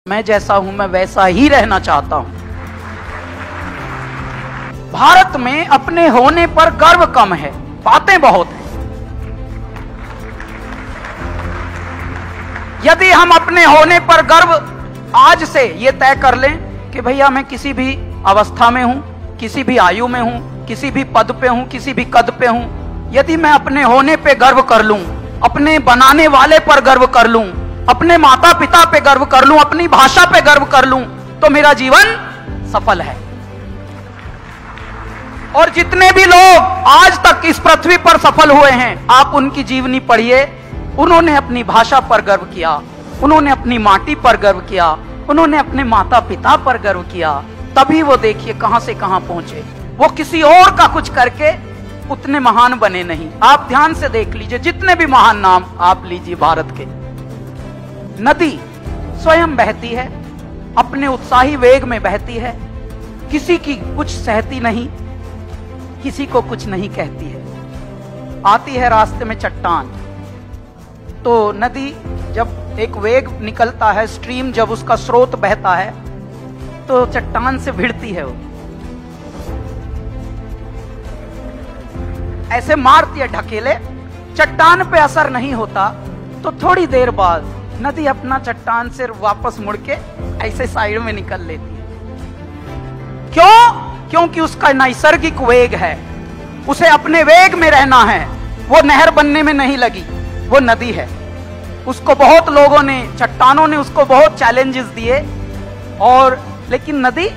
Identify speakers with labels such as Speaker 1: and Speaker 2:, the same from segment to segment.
Speaker 1: मैं जैसा हूं मैं वैसा ही रहना चाहता हूं। भारत में अपने होने पर गर्व कम है, बातें बहुत हैं। यदि हम अपने होने पर गर्व आज से ये तय कर लें कि भैया मैं किसी भी अवस्था में हूं, किसी भी आयु में हूं, किसी भी पद पे हूं, किसी भी कद पे हूं, यदि मैं अपने होने पे गर्व कर लूं, अपने बनाने वाले पर गर्व कर लूं, अपने माता पिता पे गर्व कर लूं, अपनी भाषा पे गर्व कर लूं, तो मेरा जीवन सफल है। और जितने भी लोग आज तक इस पृथ्वी पर सफल हुए हैं, आप उनकी जीवनी पढ़िए। उन्होंने अपनी भाषा पर गर्व किया, उन्होंने अपनी माटी पर गर्व किया, उन्होंने अपने माता पिता पर गर्व किया, तभी वो देखिए कहां से कहां पहुंचे। वो किसी और का कुछ करके उतने महान बने नहीं। आप ध्यान से देख लीजिए, जितने भी महान नाम आप लीजिए भारत के। नदी स्वयं बहती है, अपने उत्साही वेग में बहती है, किसी की कुछ सहती नहीं, किसी को कुछ नहीं कहती है। आती है रास्ते में चट्टान, तो नदी जब एक वेग निकलता है, स्ट्रीम जब उसका स्रोत बहता है, तो चट्टान से भिड़ती है, वो ऐसे मारती है ढकेले, चट्टान पे असर नहीं होता, तो थोड़ी देर बाद नदी अपना चट्टान से वापस मुड़ के ऐसे साइड में निकल लेती है। क्यों? क्योंकि उसका नैसर्गिक वेग है, उसे अपने वेग में रहना है। वो नहर बनने में नहीं लगी, वो नदी है। उसको बहुत लोगों ने, चट्टानों ने उसको बहुत चैलेंजेस दिए, और लेकिन नदी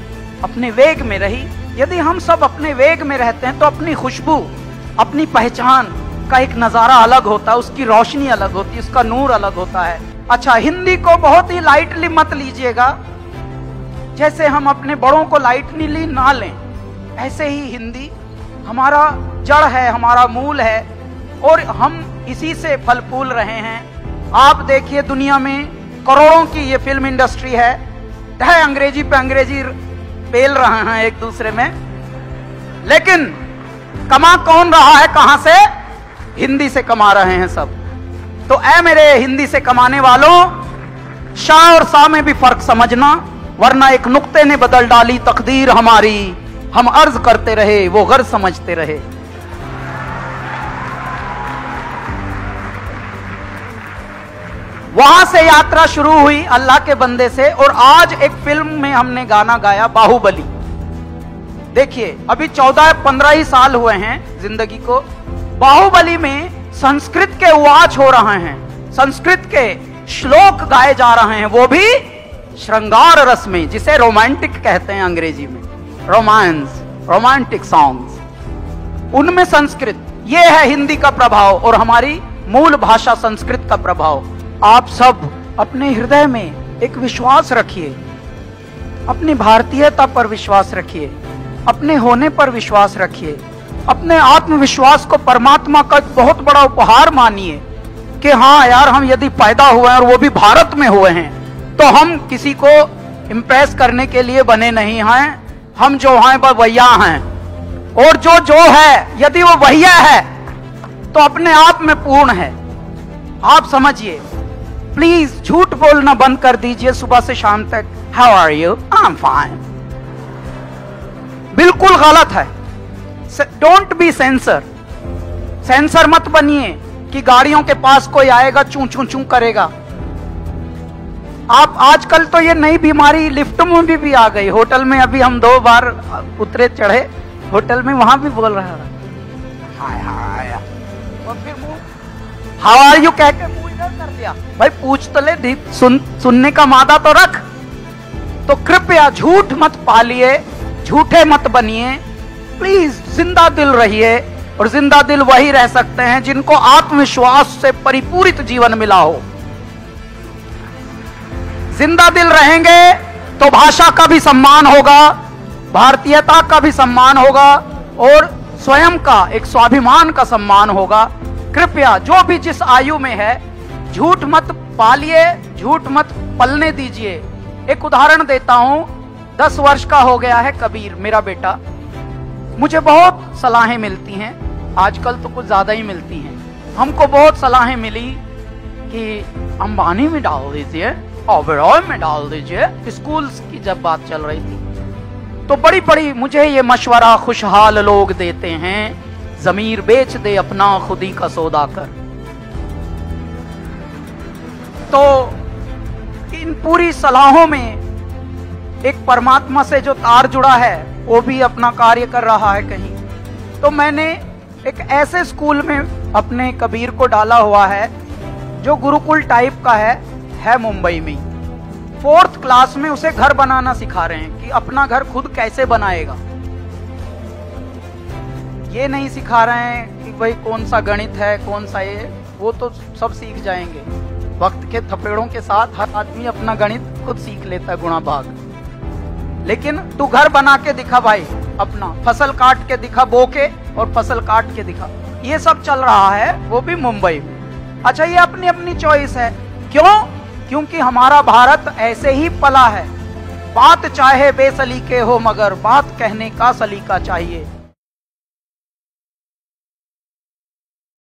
Speaker 1: अपने वेग में रही। यदि हम सब अपने वेग में रहते हैं तो अपनी खुशबू, अपनी पहचान का एक नजारा अलग होता है, उसकी रोशनी अलग होती है, उसका नूर अलग होता है। अच्छा, हिंदी को बहुत ही लाइटली मत लीजिएगा। जैसे हम अपने बड़ों को लाइटली ना लें, ऐसे ही हिंदी हमारा जड़ है, हमारा मूल है, और हम इसी से फल फूल रहे हैं। आप देखिए दुनिया में करोड़ों की ये फिल्म इंडस्ट्री है, अंग्रेजी पे अंग्रेजी पेल रहे हैं एक दूसरे में, लेकिन कमा कौन रहा है? कहां से? हिंदी से कमा रहे हैं सब। तो ऐ मेरे हिंदी से कमाने वालों, शाह और सा में भी फर्क समझना, वरना एक नुक्ते ने बदल डाली तकदीर हमारी। हम अर्ज करते रहे, वो गर्ज समझते रहे। वहां से यात्रा शुरू हुई अल्लाह के बंदे से, और आज एक फिल्म में हमने गाना गाया, बाहुबली। देखिए अभी 14-15 ही साल हुए हैं जिंदगी को। बाहुबली में संस्कृत के वाच हो रहे हैं, संस्कृत के श्लोक गाए जा रहे हैं, वो भी श्रृंगार रस में, जिसे रोमांटिक कहते हैं अंग्रेजी में, रोमांस, रोमांटिक सॉन्ग्स, उनमें संस्कृत। ये है हिंदी का प्रभाव और हमारी मूल भाषा संस्कृत का प्रभाव। आप सब अपने हृदय में एक विश्वास रखिए, अपनी भारतीयता पर विश्वास रखिए, अपने होने पर विश्वास रखिए, अपने आत्मविश्वास को परमात्मा का बहुत बड़ा उपहार मानिए कि हाँ यार, हम यदि पैदा हुए हैं और वो भी भारत में हुए हैं, तो हम किसी को इम्प्रेस करने के लिए बने नहीं हैं। हम जो हैं वह वैया हैं, और जो है यदि वो वैया है तो अपने आप में पूर्ण है। आप समझिए, प्लीज झूठ बोलना बंद कर दीजिए सुबह से शाम तक। How are you? I am fine. बिल्कुल गलत है। Don't be sensor. सेंसर मत बनिए कि गाड़ियों के पास कोई आएगा चूं चूं चूं करेगा। आप आजकल तो ये नई बीमारी लिफ्ट में भी आ गई। होटल में अभी हम 2 बार उतरे चढ़े होटल में, वहां भी बोल रहा है हाय हाय, और फिर मुंह हाउ आर यू कह के मुंह इधर कर दिया। भाई पूछ तो ले, सुनने का मादा तो रख। तो कृपया झूठ मत पालिए, झूठे मत बनिए, प्लीज जिंदा दिल रहिए। और जिंदा दिल वही रह सकते हैं जिनको आत्मविश्वास से परिपूरित जीवन मिला हो। जिंदा दिल रहेंगे तो भाषा का भी सम्मान होगा, भारतीयता का भी सम्मान होगा, और स्वयं का एक स्वाभिमान का सम्मान होगा। कृपया जो भी जिस आयु में है, झूठ मत पालिए, झूठ मत पलने दीजिए। एक उदाहरण देता हूं। 10 वर्ष का हो गया है कबीर, मेरा बेटा। मुझे बहुत सलाहें मिलती हैं, आजकल तो कुछ ज्यादा ही मिलती हैं। हमको बहुत सलाहें मिली कि अंबानी में डाल दीजिए, ओबरॉय में डाल दीजिए। स्कूल्स की जब बात चल रही थी तो बड़ी बड़ी मुझे ये मशवरा खुशहाल लोग देते हैं, जमीर बेच दे अपना खुदी का सौदा कर। तो इन पूरी सलाहों में एक परमात्मा से जो तार जुड़ा है वो भी अपना कार्य कर रहा है कहीं। तो मैंने एक ऐसे स्कूल में अपने कबीर को डाला हुआ है जो गुरुकुल टाइप का है मुंबई में। 4th क्लास में उसे घर बनाना सिखा रहे हैं कि अपना घर खुद कैसे बनाएगा। ये नहीं सिखा रहे हैं कि भाई कौन सा गणित है कौन सा ये, वो तो सब सीख जाएंगे वक्त के थपेड़ों के साथ। हर आदमी अपना गणित खुद सीख लेता है गुणा भाग। लेकिन तू घर बना के दिखा भाई, अपना फसल काट के दिखा, बो के और फसल काट के दिखा। ये सब चल रहा है वो भी मुंबई में। अच्छा, ये अपनी अपनी चॉइस है। क्यों? क्योंकि हमारा भारत ऐसे ही पला है। बात चाहे बेसलीके हो मगर बात कहने का सलीका चाहिए।